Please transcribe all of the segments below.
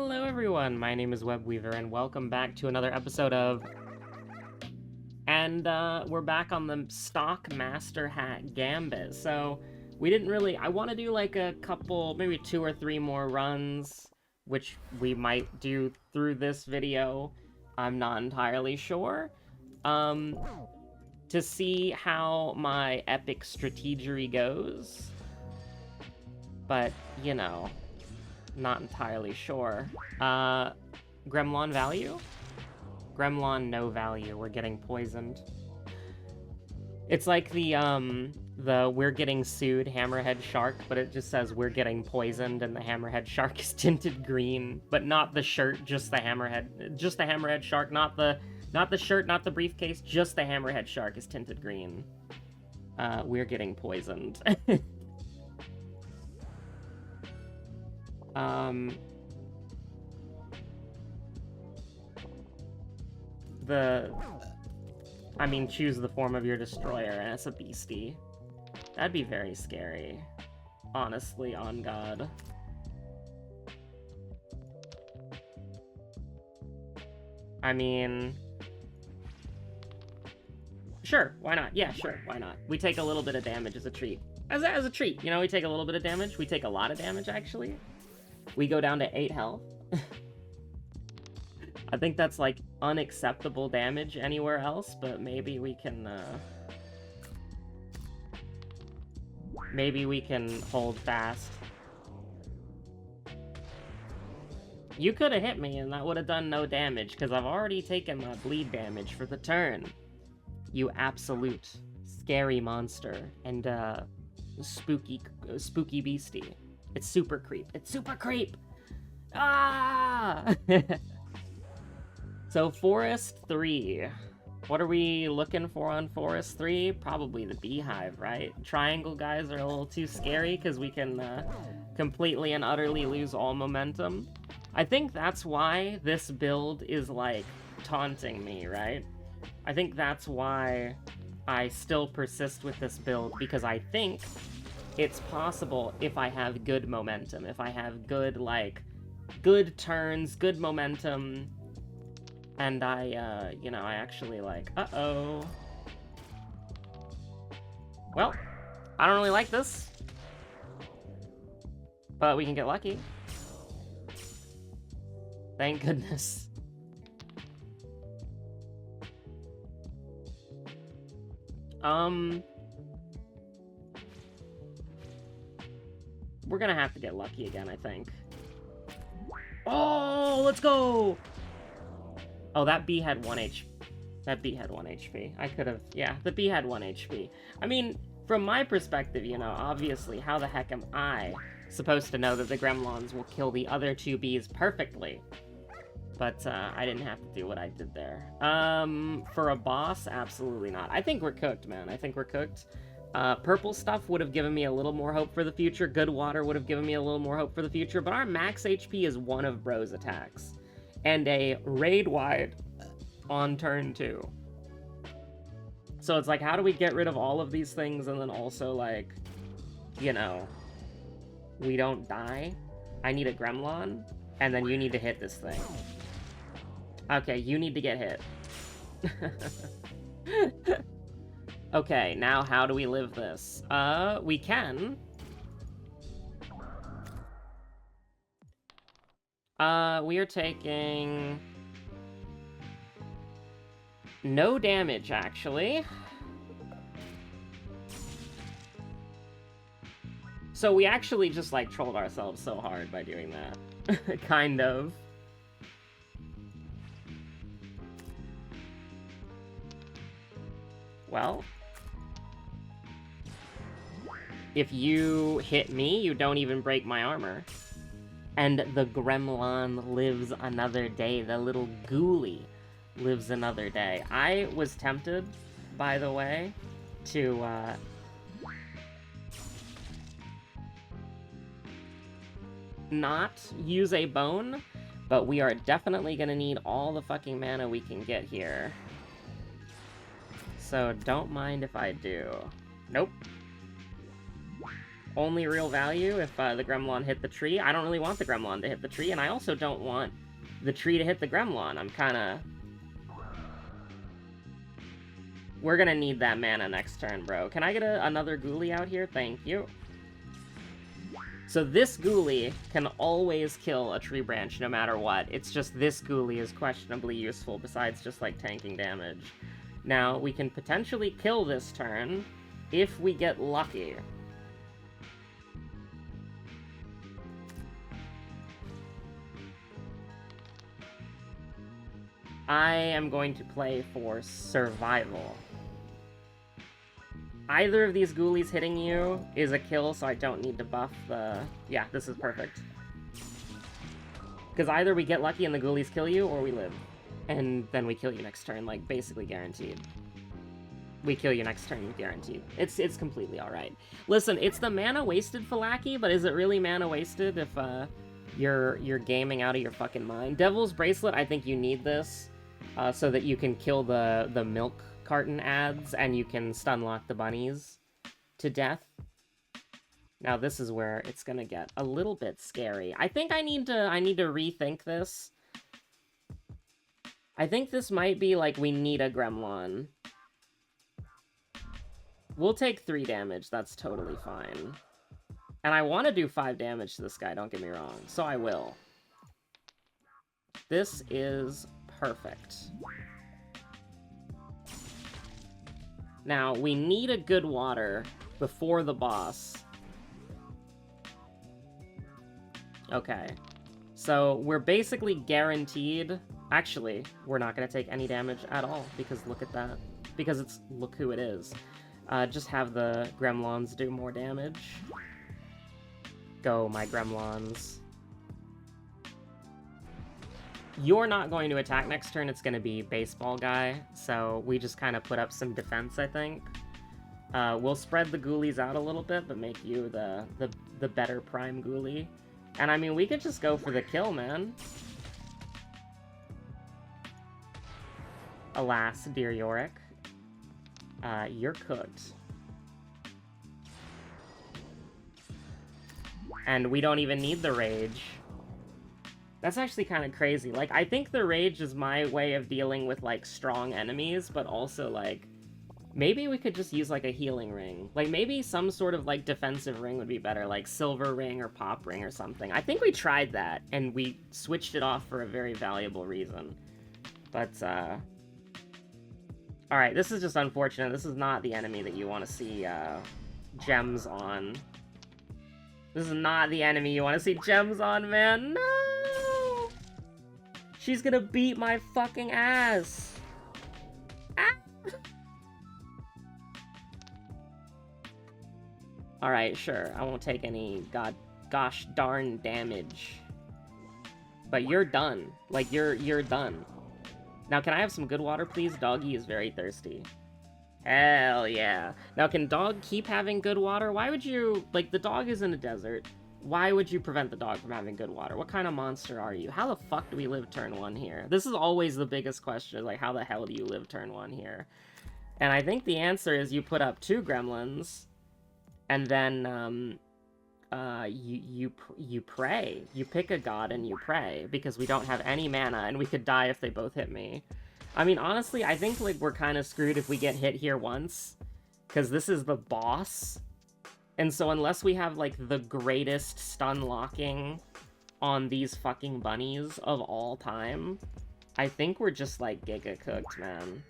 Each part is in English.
Hello everyone, my name is Webweaver and welcome back to another episode of... And we're back on the stock Master Hat Gambit. So we didn't really... I want to do like a couple, maybe 2 or 3 more runs, which we might do through this video. I'm not entirely sure. To see how my epic strategery goes. But, you know... Not entirely sure. Gremlin value? Gremlin no value. We're getting poisoned. It's like the we're getting sued hammerhead shark, but it just says we're getting poisoned and the hammerhead shark is tinted green, but not the shirt, just the hammerhead shark, not the shirt, not the briefcase, just the hammerhead shark is tinted green. We're getting poisoned. I mean, choose the form of your destroyer, and it's a beastie. That'd be very scary. Honestly, on God. I mean... Sure, why not? Yeah, sure, why not? We take a little bit of damage as a treat. As a treat, you know, we take a little bit of damage. We take a lot of damage, actually. We go down to 8 health. I think that's, like, unacceptable damage anywhere else, but maybe we can, maybe we can hold fast. You could have hit me, and that would have done no damage, because I've already taken my bleed damage for the turn. You absolute scary monster, and, spooky beastie. It's super creep. It's super creep! Ah! So, Forest 3. What are we looking for on Forest 3? Probably the beehive, right? Triangle guys are a little too scary because we can completely and utterly lose all momentum. I think that's why this build is, like, taunting me, right? I think that's why I still persist with this build, because I think it's possible if I have good momentum, if I have good, like, good turns, good momentum, and I, you know, I actually, like, uh-oh. Well, I don't really like this, but we can get lucky. Thank goodness. We're gonna have to get lucky again, I think. Oh, let's go! Oh, that bee had 1 HP. That bee had 1 HP. I could have... Yeah, the bee had 1 HP. I mean, from my perspective, you know, obviously, how the heck am I supposed to know that the gremlins will kill the other 2 bees perfectly? But, I didn't have to do what I did there. For a boss, absolutely not. I think we're cooked, man. I think we're cooked. Purple stuff would have given me a little more hope for the future. Good water would have given me a little more hope for the future. But our max HP is one of Bro's attacks. And a raid-wide on turn 2. So it's like, how do we get rid of all of these things and then also, like, you know, we don't die? I need a gremlin, and then you need to hit this thing. Okay, you need to get hit. Okay, now how do we live this? We can. We are taking... no damage, actually. So we actually just, like, trolled ourselves so hard by doing that. Kind of. Well... if you hit me, you don't even break my armor. And the gremlin lives another day. The little ghoulie lives another day. I was tempted, by the way, to, not use a bone, but we are definitely gonna need all the fucking mana we can get here. So don't mind if I do. Nope. only real value if the Gremlin hit the tree. I don't really want the Gremlin to hit the tree, and I also don't want the tree to hit the Gremlin. I'm kind of... We're gonna need that mana next turn, bro. Can I get another Ghoulie out here? Thank you. So this Ghoulie can always kill a tree branch no matter what. It's just this Ghoulie is questionably useful besides just, like, tanking damage. Now, we can potentially kill this turn if we get lucky. I am going to play for survival. Either of these Ghoulies hitting you is a kill, so I don't need to buff the... Yeah, this is perfect. Because either we get lucky and the Ghoulies kill you, or we live. And then we kill you next turn, like, basically guaranteed. We kill you next turn, guaranteed. It's completely alright. Listen, it's the mana wasted Falaki, but is it really mana wasted if you're gaming out of your fucking mind? Devil's Bracelet, I think you need this, so that you can kill the milk carton ads, and you can stun lock the bunnies to death. Now this is where it's gonna get a little bit scary. I think I need to rethink this. I think this might be like we need a Gremlin. We'll take 3 damage, that's totally fine. And I want to do 5 damage to this guy, don't get me wrong, so I will. This is perfect. Now, we need a good water before the boss. Okay. So, we're basically guaranteed... Actually, we're not going to take any damage at all, because look at that. Because it's... Look who it is. Just have the Gremlins do more damage. Go, my Gremlins. You're not going to attack next turn, it's going to be Baseball Guy, so we just kind of put up some defense, I think. We'll spread the Ghoulies out a little bit, but make you the better Prime Ghoulie. And I mean, we could just go for the kill, man. Alas, dear Yorick. You're cooked. And we don't even need the Rage. That's actually kind of crazy. Like, I think the Rage is my way of dealing with, like, strong enemies, but also, like, maybe we could just use, like, a healing ring. Like, maybe some sort of, like, defensive ring would be better, like Silver Ring or Pop Ring or something. I think we tried that, and we switched it off for a very valuable reason. But, alright, this is just unfortunate. This is not the enemy that you want to see, gems on. This is not the enemy you want to see gems on, man. No! She's gonna beat my fucking ass! Ah! Alright, sure. I won't take any gosh darn damage. But you're done. Like, you're done. Now, can I have some good water, please? Doggy is very thirsty. Hell yeah. Now, can dog keep having good water? Why would you... Like, the dog is in a desert. Why would you prevent the dog from having good water? What kind of monster are you? How the fuck do we live turn 1 here? This is always the biggest question, like, how the hell do you live turn 1 here? And I think the answer is you put up 2 gremlins, and then, you pray. You pick a god and you pray, because we don't have any mana, and we could die if they both hit me. I mean, honestly, I think, like, we're kind of screwed if we get hit here once, because this is the boss. And so unless we have, like, the greatest stun locking on these fucking bunnies of all time, I think we're just, like, giga cooked, man.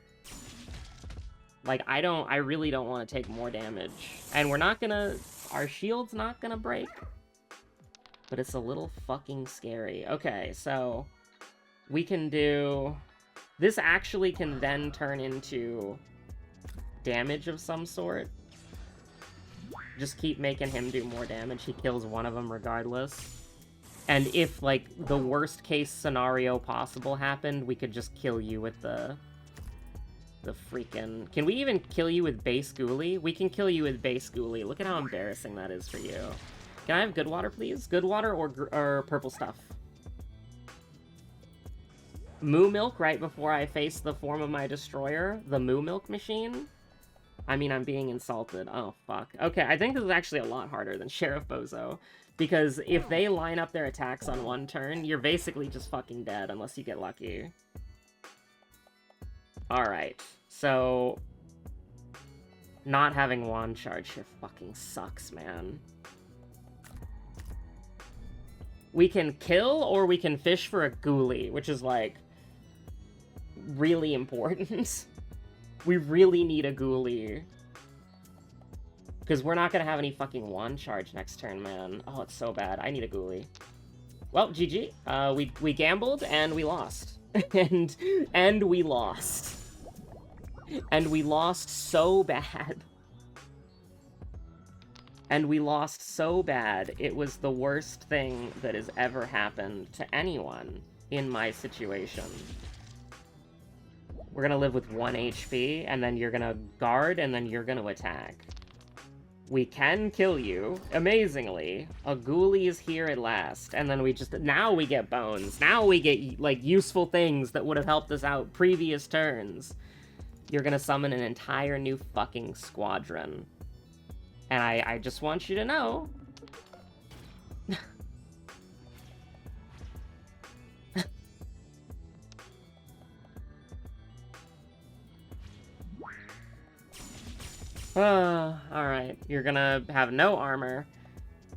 Like, I really don't want to take more damage. And we're not gonna... Our shield's not gonna break. But it's a little fucking scary. Okay, so... We can do... This actually can then turn into damage of some sort. Just keep making him do more damage. He kills one of them regardless. And if, like, the worst case scenario possible happened, we could just kill you with the freaking... Can we even kill you with base Ghoulie? We can kill you with base Ghoulie. Look at how embarrassing that is for you. Can I have good water, please? Good water or purple stuff? Moo Milk right before I face the form of my destroyer. The Moo Milk machine. I mean, I'm being insulted. Oh, fuck. Okay, I think this is actually a lot harder than Sheriff Bozo. Because if they line up their attacks on one turn, you're basically just fucking dead unless you get lucky. Alright, so... not having wand charge here fucking sucks, man. We can kill, or we can fish for a ghoulie, which is, like, really important. We really need a ghoulie. Because we're not going to have any fucking wand charge next turn, man. Oh, it's so bad. I need a ghoulie. Well, GG. We gambled, and we lost. and we lost. And we lost so bad. And we lost so bad, it was the worst thing that has ever happened to anyone in my situation. We're gonna live with 1 HP, and then you're gonna guard, and then you're gonna attack. We can kill you, amazingly. A ghoulie is here at last, and then now we get bones. Now we get, like, useful things that would have helped us out previous turns. You're gonna summon an entire new fucking squadron. And I just want you to know... Alright, you're gonna have no armor.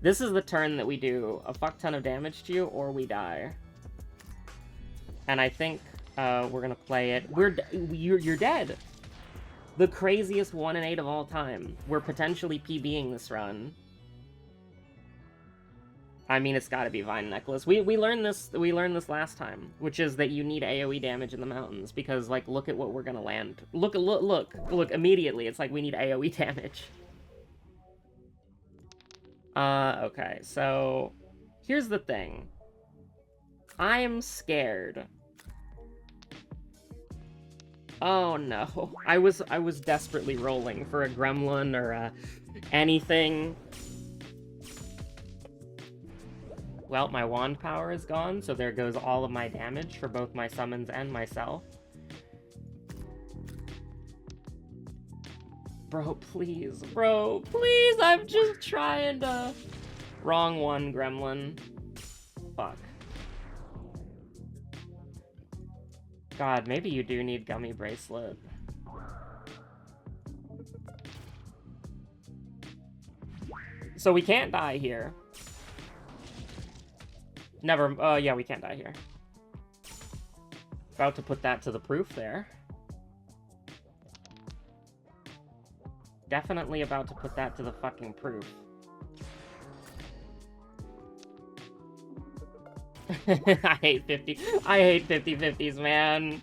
This is the turn that we do a fuck ton of damage to you, or we die. And I think, we're gonna play it. You're dead! The craziest 1 in 8 of all time. We're potentially PBing this run. I mean, it's gotta be Vine Necklace. We learned this last time, which is that you need AoE damage in the mountains, because, like, look at what we're gonna land. Look, immediately, it's like we need AoE damage. Okay, so... here's the thing. I'm scared. Oh no. I was desperately rolling for a gremlin or anything. Well, my wand power is gone, so there goes all of my damage for both my summons and myself. Bro, please. Bro, please! I'm just trying to... Wrong one, gremlin. Fuck. God, maybe you do need Gummy Bracelet. So we can't die here. Never, yeah, we can't die here. About to put that to the proof there. Definitely about to put that to the fucking proof. I hate 50-50s, man.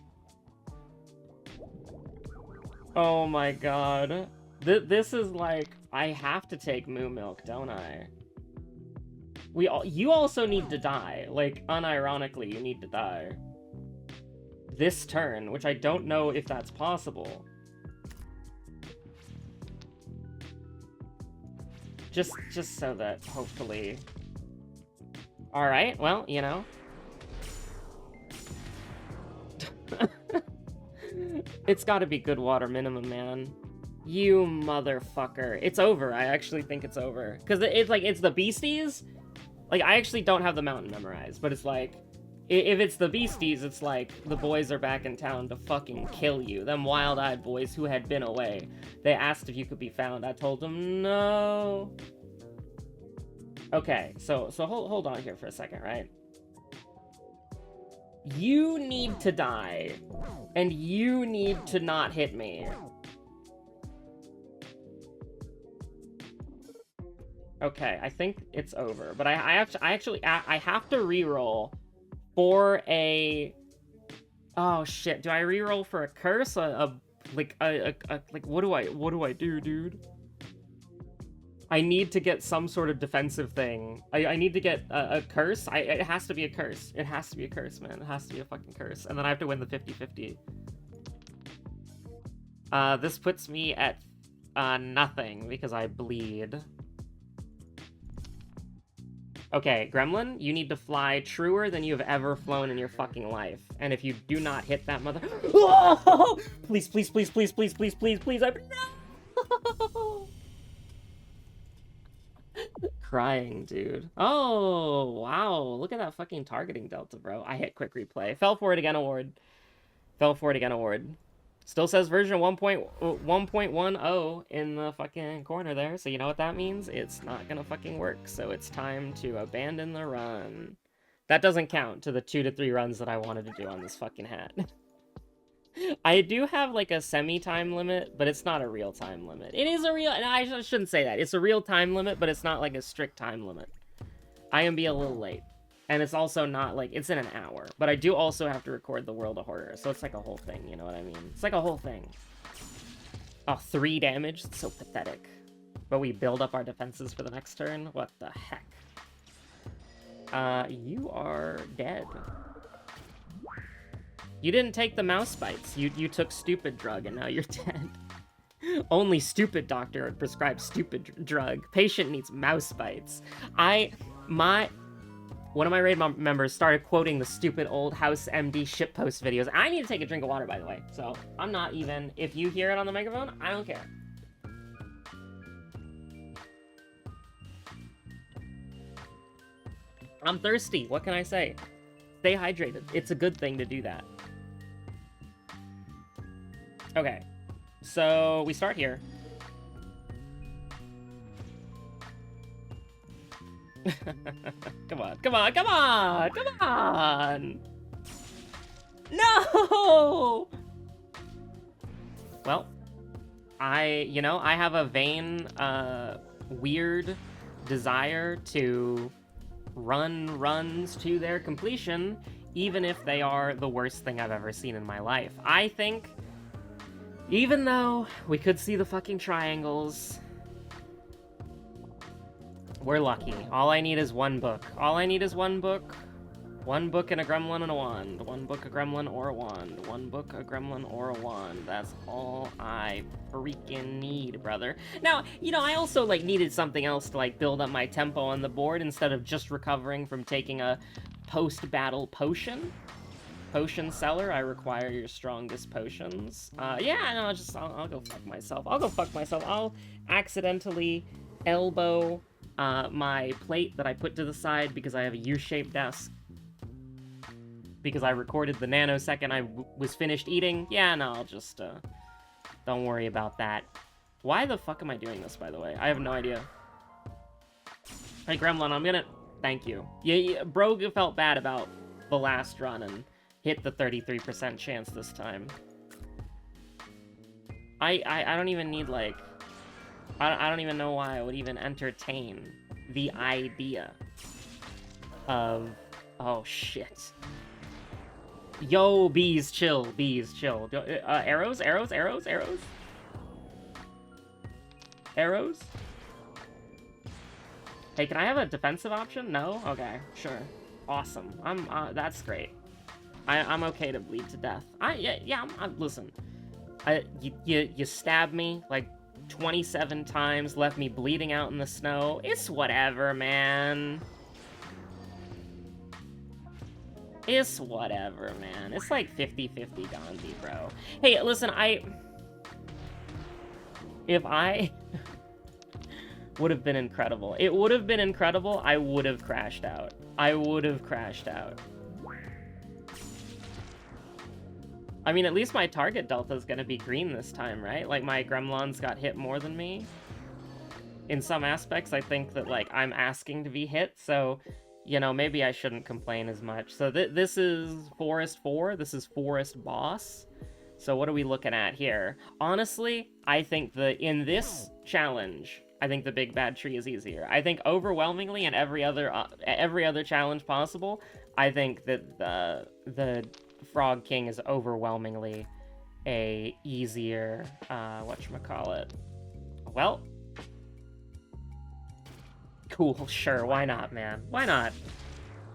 Oh my god. This is like, I have to take Moo Milk, don't I? You also need to die. Like, unironically, you need to die. This turn, which I don't know if that's possible. Just so that, hopefully... Alright, well, you know. It's gotta be good water minimum, man. You motherfucker. It's over. I actually think it's over. Because it's like, it's the Beasties. Like, I actually don't have the mountain memorized, but it's like, if it's the Beasties, it's like, the boys are back in town to fucking kill you. Them wild-eyed boys who had been away. They asked if you could be found. I told them no. Okay, so hold on here for a second, right? You need to die, and you need to not hit me. Okay, I think it's over, but I have to reroll for a... Oh shit! Do I reroll for a curse? Like what do I do, dude? I need to get some sort of defensive thing. I need to get a curse. It has to be a curse. It has to be a curse, man. It has to be a fucking curse. And then I have to win the 50-50. This puts me at nothing because I bleed. Okay, Gremlin, you need to fly truer than you've ever flown in your fucking life. And if you do not hit that mother... Oh! Please, please, please, please, please, please, please, please, no! Crying, dude. Oh, wow. Look at that fucking targeting delta, bro. I hit quick replay. Fell for it again award. Fell for it again award. Still says version 1.10 in the fucking corner there, so you know what that means? It's not gonna fucking work, so it's time to abandon the run. That doesn't count to the 2 to 3 runs that I wanted to do on this fucking hat. I do have like a semi-time limit, but it's not a real time limit. It is a real, and I shouldn't say that. It's a real time limit, but it's not like a strict time limit. I am be a little late. And it's also not like, it's in an hour. But I do also have to record the World of Horror, so it's like a whole thing, you know what I mean? It's like a whole thing. Oh, 3 damage? It's so pathetic. But we build up our defenses for the next turn? What the heck? You are dead. You didn't take the mouse bites. You took stupid drug, and now you're dead. Only stupid doctor would prescribe stupid drug. Patient needs mouse bites. One of my raid members started quoting the stupid old House MD shitpost videos. I need to take a drink of water, by the way. So, I'm not even... If you hear it on the microphone, I don't care. I'm thirsty. What can I say? Stay hydrated. It's a good thing to do that. Okay. So, we start here. Come on, come on, come on, come on! No! Well, I have a vain, weird desire to run runs to their completion, even if they are the worst thing I've ever seen in my life. I think, even though we could see the fucking triangles, we're lucky. All I need is one book. All I need is one book. One book and a gremlin and a wand. One book, a gremlin, or a wand. One book, a gremlin, or a wand. That's all I freaking need, brother. Now, I also, needed something else to, build up my tempo on the board instead of just recovering from taking a post-battle potion. Potion seller, I require your strongest potions. Yeah, no, I'll go fuck myself. I'll accidentally elbow my plate that I put to the side because I have a U-shaped desk. Because I recorded the nanosecond I was finished eating. Yeah, no, I'll just, don't worry about that. Why the fuck am I doing this, by the way? I have no idea. Hey, Gremlin, I'm gonna... Thank you. Yeah, bro felt bad about the last run and hit the 33% chance this time. I don't even need, I don't even know why I would even entertain the idea of... Oh, shit. Yo, bees, chill. Bees, chill. Arrows? Arrows? Arrows? Arrows? Arrows? Hey, can I have a defensive option? No? Okay, sure. Awesome. That's great. I'm okay to bleed to death. Listen. You stabbed me, 27 times, left me bleeding out in the snow. It's whatever, man. It's whatever, man. It's 50-50 Gandhi, bro. Hey, listen, if I would have been incredible. It would have been incredible. I would have crashed out. I would have crashed out. I mean, at least my target delta is gonna be green this time, right? My gremlins got hit more than me. In some aspects, I think that, I'm asking to be hit, so, maybe I shouldn't complain as much. So this is Forest 4, this is Forest Boss. So what are we looking at here? Honestly, I think in this challenge, I think the Big Bad Tree is easier. I think overwhelmingly in every other challenge possible, I think that the Frog King is overwhelmingly a easier, whatchamacallit. Well, cool, sure, why not, man? Why not?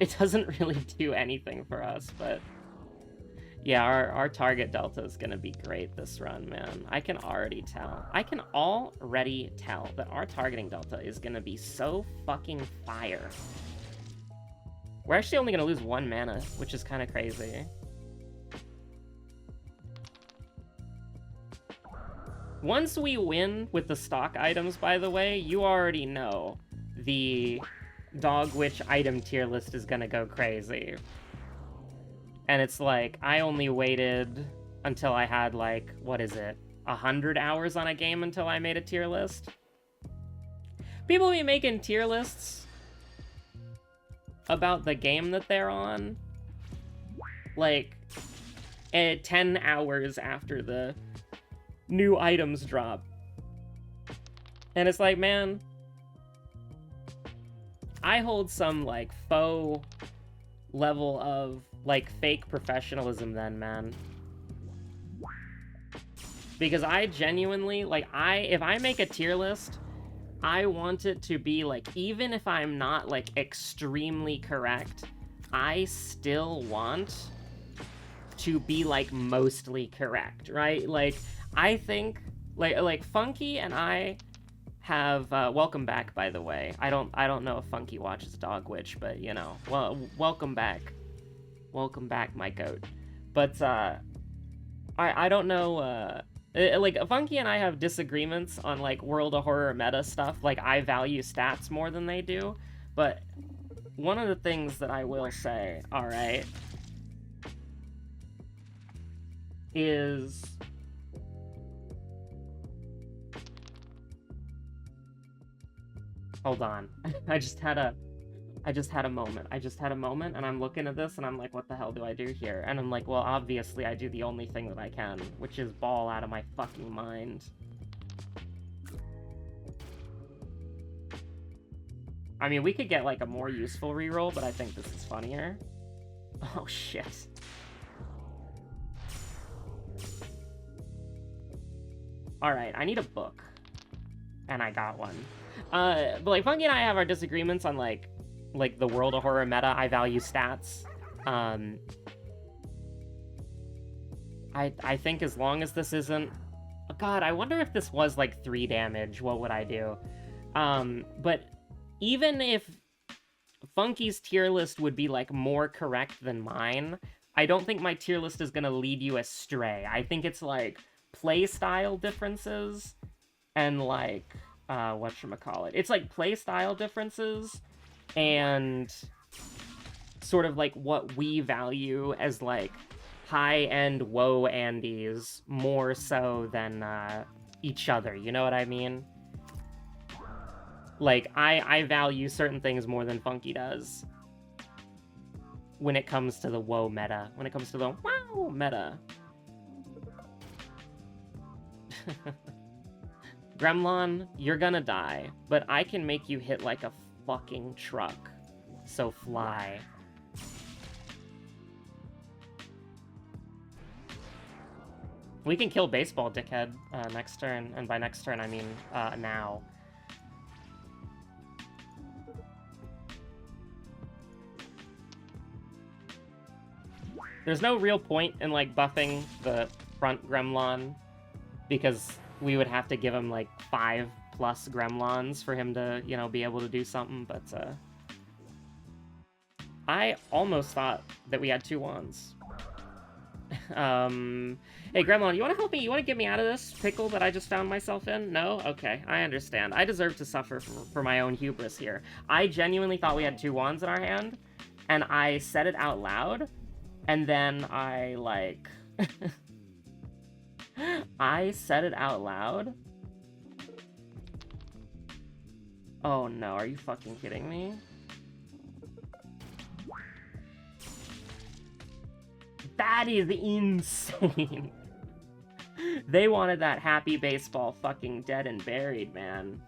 It doesn't really do anything for us, but yeah, our target delta is gonna be great this run, man. I can already tell. I can already tell that our targeting delta is gonna be so fucking fire. We're actually only gonna lose 1 mana, which is kind of crazy. Once we win with the stock items, by the way, you already know the Dog Witch item tier list is gonna go crazy. And it's like, I only waited until I had, like, what is it, 100 hours on a game until I made a tier list? People be making tier lists about the game that they're on, like, 10 hours after the new items drop. And it's like, man, I hold some, like, faux level of, like, fake professionalism then, man. Because I genuinely, like, if I make a tier list, I want it to be, like, even if I'm not, like, extremely correct, I still want to be, like, mostly correct, right? Like, I think, like Funky and I have, welcome back, by the way. I don't know if Funky watches Dog Witch, but, you know, well, welcome back. Welcome back, my goat. But, I don't know, like, Funky and I have disagreements on, like, World of Horror meta stuff. Like, I value stats more than they do. But one of the things that I will say, alright, is... Hold on. I just had a moment. And I'm looking at this and I'm like, what the hell do I do here? And I'm like, well, obviously I do the only thing that I can, which is ball out of my fucking mind. I mean, we could get, like, a more useful reroll, but I think this is funnier. Oh, shit. Alright, I need a book. And I got one. But, like, Funky and I have our disagreements on, like the World of Horror meta. I value stats. I think as long as this isn't... Oh, God, I wonder if this was, like, 3 damage, what would I do? But even if Funky's tier list would be, like, more correct than mine, I don't think my tier list is gonna lead you astray. I think it's, like, playstyle differences and, like, whatchamacallit. It's, like, playstyle differences and sort of, like, what we value as, like, high-end woe Andes more so than each other, you know what I mean? Like, I value certain things more than Funky does when it comes to the woe meta, when it comes to the wow meta. Gremlin, you're gonna die, but I can make you hit like a fucking truck. So fly. We can kill baseball, dickhead, next turn, and by next turn I mean now. There's no real point in, like, buffing the front Gremlin, because we would have to give him, like, 5+ Gremlins for him to, you know, be able to do something, but, I almost thought that we had 2 wands. Hey, Gremlin, you wanna help me? You wanna get me out of this pickle that I just found myself in? No? Okay, I understand. I deserve to suffer for my own hubris here. I genuinely thought we had 2 wands in our hand, and I said it out loud, and then I, like... I said it out loud? Oh no, are you fucking kidding me? That is insane! They wanted that happy baseball fucking dead and buried, man.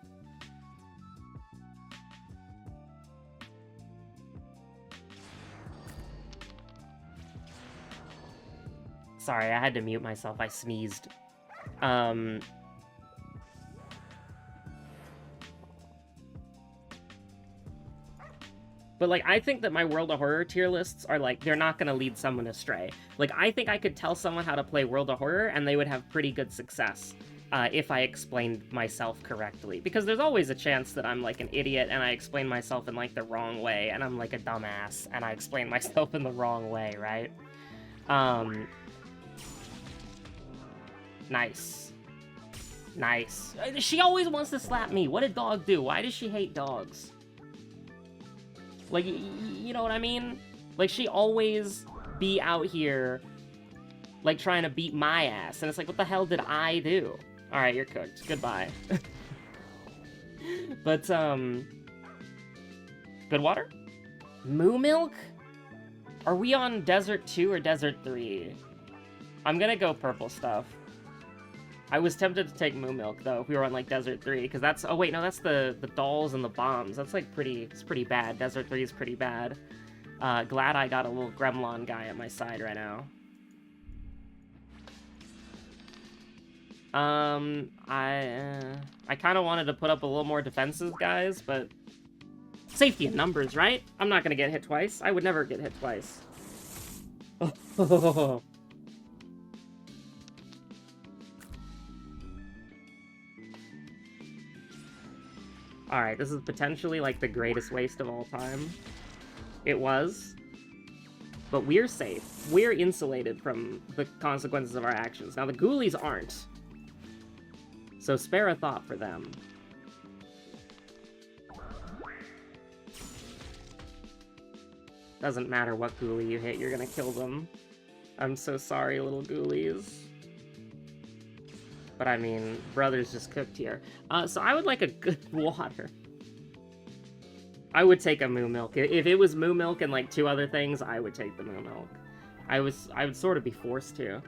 Sorry, I had to mute myself. I sneezed. But, like, I think that my World of Horror tier lists are, like, they're not gonna lead someone astray. Like, I think I could tell someone how to play World of Horror, and they would have pretty good success if I explained myself correctly. Because there's always a chance that I'm, like, an idiot, and I explain myself in, like, the wrong way, and I'm, like, a dumbass, and I explain myself in the wrong way, right? Nice. Nice. She always wants to slap me. What did dog do? Why does she hate dogs? Like, you know what I mean? Like, she always be out here, like, trying to beat my ass. And it's like, what the hell did I do? Alright, you're cooked. Goodbye. But, good water? Moo milk? Are we on Desert 2 or Desert 3? I'm gonna go purple stuff. I was tempted to take moo milk, though, if we were on, like, Desert 3, because that's... Oh, wait, no, that's the dolls and the bombs. That's, like, it's pretty bad. Desert 3 is pretty bad. Glad I got a little gremlin guy at my side right now. I kind of wanted to put up a little more defenses, guys, but... Safety in numbers, right? I'm not gonna get hit twice. I would never get hit twice. Oh. Alright, this is potentially, like, the greatest waste of all time. It was. But we're safe. We're insulated from the consequences of our actions. Now, the ghoulies aren't. So spare a thought for them. Doesn't matter what ghoulie you hit, you're gonna kill them. I'm so sorry, little ghoulies. But I mean, brother's just cooked here. So I would like a good water. I would take a moo milk. If it was moo milk and like 2 other things, I would take the moo milk. I would sort of be forced to.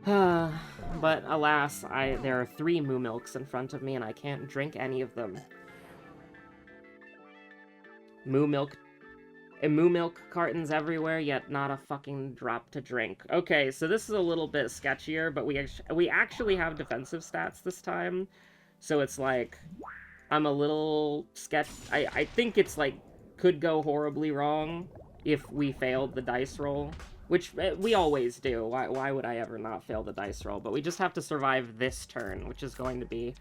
But alas, there are 3 moo milks in front of me and I can't drink any of them. Moo milk cartons everywhere, yet not a fucking drop to drink. Okay, so this is a little bit sketchier, but we actually have defensive stats this time. So it's like, I'm a little I think it's like, could go horribly wrong if we failed the dice roll. Which we always do. Why would I ever not fail the dice roll? But we just have to survive this turn, which is going to be...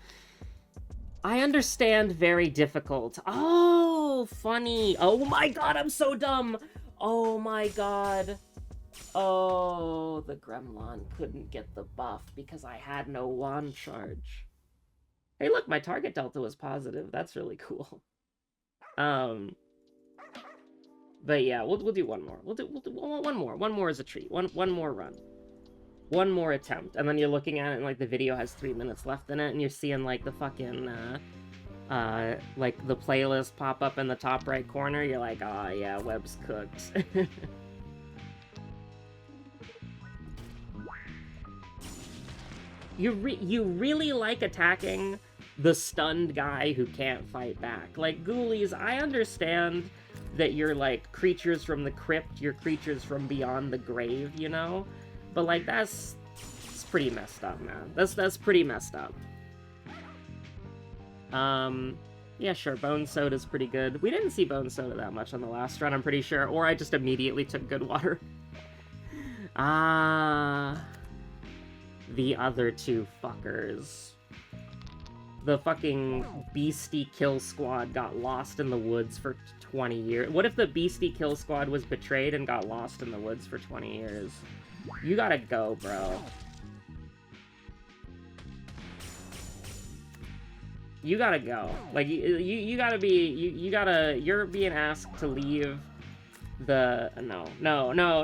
I understand, very difficult. Oh, funny. Oh my god, I'm so dumb. Oh my god. Oh, the gremlin couldn't get the buff because I had no wand charge. Hey, look, my target delta was positive. That's really cool. But yeah, we'll do one more. We'll do one more. One more is a treat. One more run. One more attempt, and then you're looking at it and like the video has 3 minutes left in it, and you're seeing like the fucking like the playlist pop up in the top right corner. You're like, oh yeah, Web's cooked. You really like attacking the stunned guy who can't fight back. Like, ghoulies, I understand that you're like creatures from the crypt, you're creatures from beyond the grave, you know? But, like, it's pretty messed up, man. That's pretty messed up. Yeah, sure, Bone Soda's pretty good. We didn't see Bone Soda that much on the last run, I'm pretty sure. Or I just immediately took good water. The other 2 fuckers. The fucking Beastie Kill Squad got lost in the woods for 20 years. What if the Beastie Kill Squad was betrayed and got lost in the woods for 20 years? You gotta go, bro. You gotta go. Like, you gotta be... You're being asked to leave the... No. No!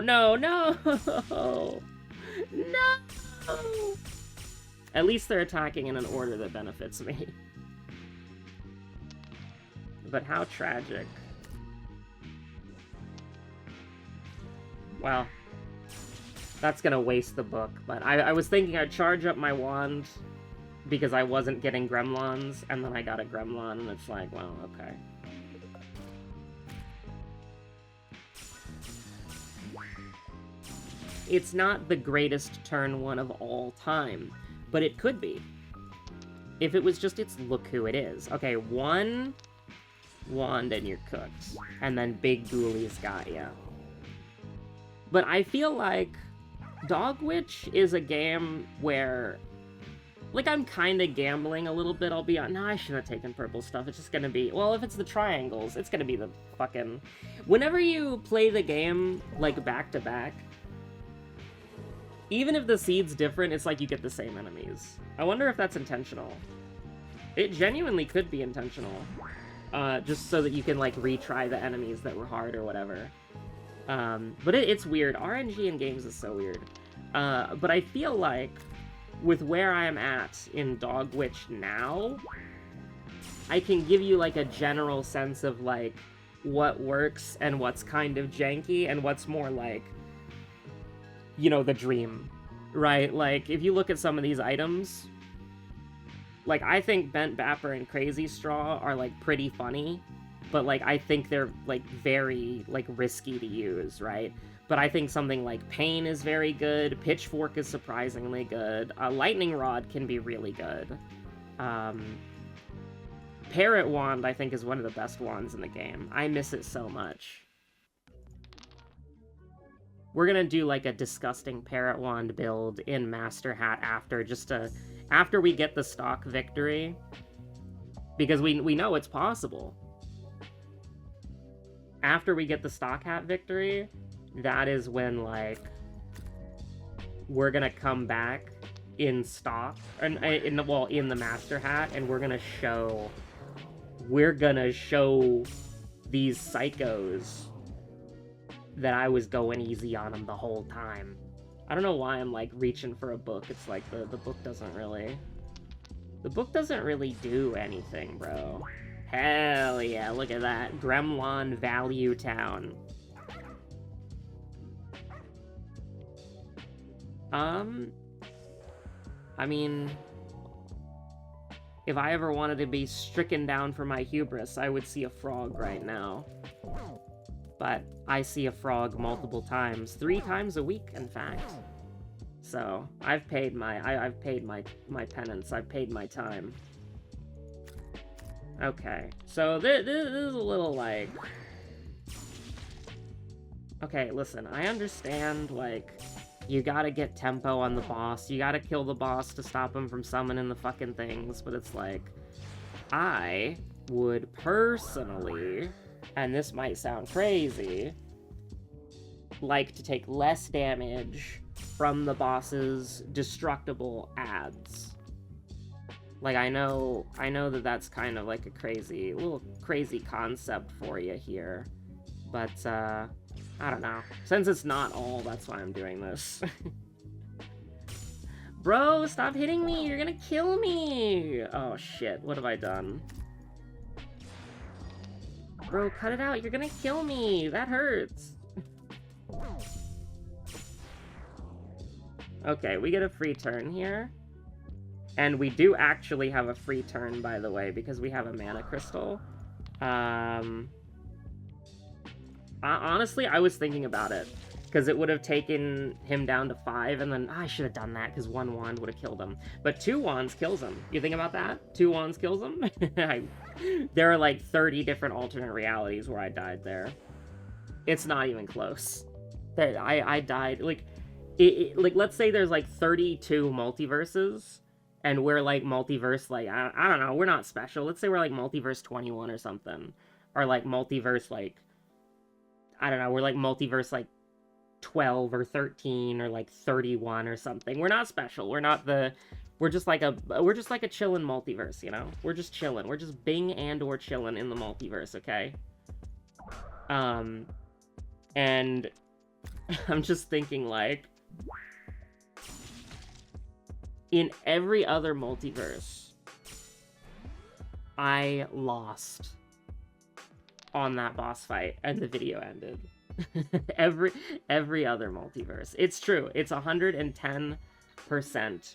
At least they're attacking in an order that benefits me. But how tragic. Well... That's gonna waste the book, but I was thinking I'd charge up my wand because I wasn't getting gremlins, and then I got a gremlin, and it's like, well, okay. It's not the greatest turn 1 of all time, but it could be. If it was just its look who it is. Okay, 1 wand and you're cooked. And then Big Ghoulies got ya. But I feel like Dog Witch is a game where, like, I'm kind of gambling a little bit, I'll be honest. No, I shouldn't have taken purple stuff. It's just gonna be, well, if it's the triangles, it's gonna be the fucking... Whenever you play the game, like, back-to-back, Even if the seed's different, it's like you get the same enemies. I wonder if that's intentional. It genuinely could be intentional. Just so that you can, like, retry the enemies that were hard or whatever. But it's weird. RNG in games is so weird. But I feel like, with where I am at in Dogwitch now, I can give you, like, a general sense of, like, what works and what's kind of janky and what's more, like, you know, the dream, right? Like, if you look at some of these items, like, I think Bent Bapper and Crazy Straw are, like, pretty funny, but, like, I think they're, like, very, like, risky to use, right? But I think something like Pain is very good, Pitchfork is surprisingly good, Lightning Rod can be really good. Parrot Wand, I think, is one of the best wands in the game. I miss it so much. We're gonna do, like, a disgusting Parrot Wand build in Master Hat after we get the stock victory. Because we know it's possible. After we get the stock hat victory, that is when, like, we're gonna come back in stock, in the Master Hat, and we're gonna show these psychos that I was going easy on them the whole time. I don't know why I'm, like, reaching for a book. It's like the book doesn't really... The book doesn't really do anything, bro. Hell yeah, look at that. Gremlon Value Town. I mean, if I ever wanted to be stricken down for my hubris, I would see a frog right now. But I see a frog multiple times, 3 times a week, in fact. So I've paid my penance. I've paid my time. Okay, so this is a little like. Okay, listen. I understand, like, you gotta get tempo on the boss. You gotta kill the boss to stop him from summoning the fucking things. But it's like, I would personally, and this might sound crazy, like to take less damage from the boss's destructible ads. Like, I know that that's kind of like a little crazy concept for you here, but I don't know. Since it's not all, that's why I'm doing this. Bro, stop hitting me! You're gonna kill me! Oh shit, what have I done? Bro, cut it out! You're gonna kill me! That hurts! Okay, we get a free turn here. And we do actually have a free turn, by the way, because we have a mana crystal. Honestly, I was thinking about it. Because it would have taken him down to 5, and then I should have done that, because 1 wand would have killed him. But 2 wands kills him. You think about that? 2 wands kills him? There are like 30 different alternate realities where I died there. It's not even close. I died, like, like, let's say there's like 32 multiverses, and we're like multiverse, like, I don't know, we're not special. Let's say we're like multiverse 21 or something. Or like multiverse, like, I don't know, we're like multiverse, like, 12 or 13 or like 31 or something. We're not special. We're just like a chillin' multiverse, you know? We're just chillin'. We're just Bing and or chillin' in the multiverse, okay? And I'm just thinking, like, in every other multiverse, I lost on that boss fight and the video ended. every other multiverse. It's true. It's 110%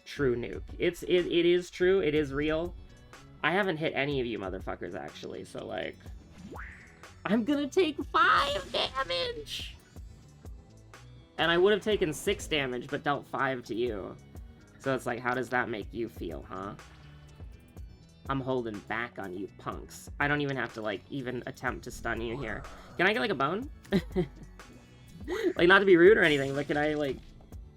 true nuke. It is true. It is real. I haven't hit any of you motherfuckers, actually, so, like, I'm gonna take 5 damage! And I would have taken 6 damage, but dealt 5 to you. So it's like, how does that make you feel, huh? I'm holding back on you punks. I don't even have to, like, even attempt to stun you here. Can I get, like, a bone? Like, not to be rude or anything, but can I, like,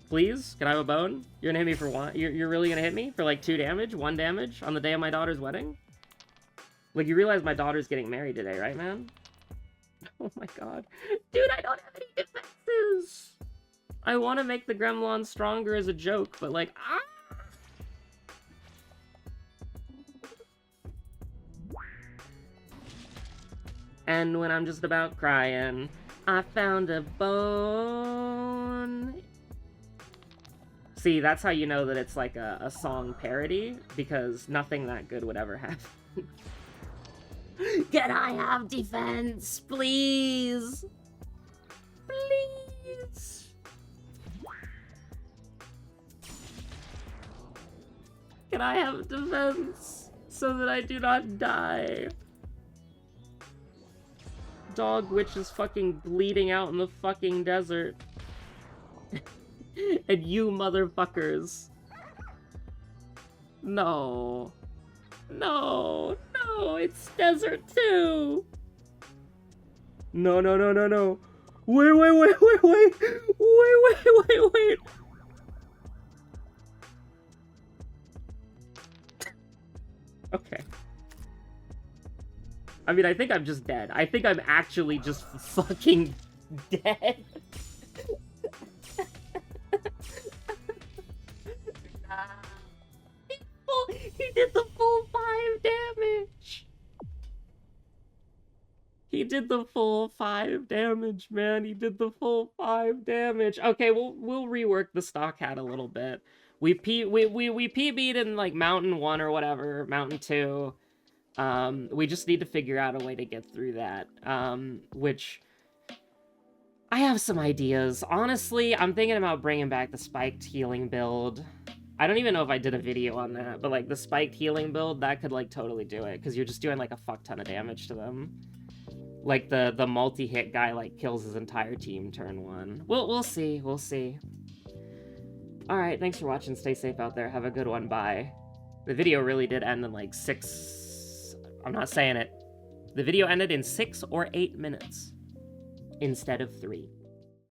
please? Can I have a bone? You're gonna hit me for 1? You're really gonna hit me for, like, 2 damage? 1 damage on the day of my daughter's wedding? Like, you realize my daughter's getting married today, right, man? Oh my god. Dude, I don't have any defenses! I want to make the Gremlin stronger as a joke, but like, ah! And when I'm just about crying, I found a bone. See, that's how you know that it's like a song parody, because nothing that good would ever happen. Can I have defense, please? Please. Can I have defense so that I do not die? Dog witch is fucking bleeding out in the fucking desert. And you motherfuckers. No. No, no, it's desert too. No, no, no, no, no. Wait, wait, wait, wait, wait. Wait, wait, wait, wait. Okay. I mean, I think I'm just dead. I think I'm actually just fucking dead. He did the full 5 damage. He did the full 5 damage, man. He did the full 5 damage. Okay, we'll rework the stock hat a little bit. We PB'd in like Mountain 1 or whatever, Mountain 2. We just need to figure out a way to get through that. Which I have some ideas. Honestly, I'm thinking about bringing back the spiked healing build. I don't even know if I did a video on that, but like the spiked healing build, that could like totally do it, because you're just doing like a fuck ton of damage to them. Like the multi-hit guy like kills his entire team turn 1. We'll see, we'll see. Alright, thanks for watching, stay safe out there, have a good one, bye. The video really did end in like 6... I'm not saying it. The video ended in 6 or 8 minutes instead of 3.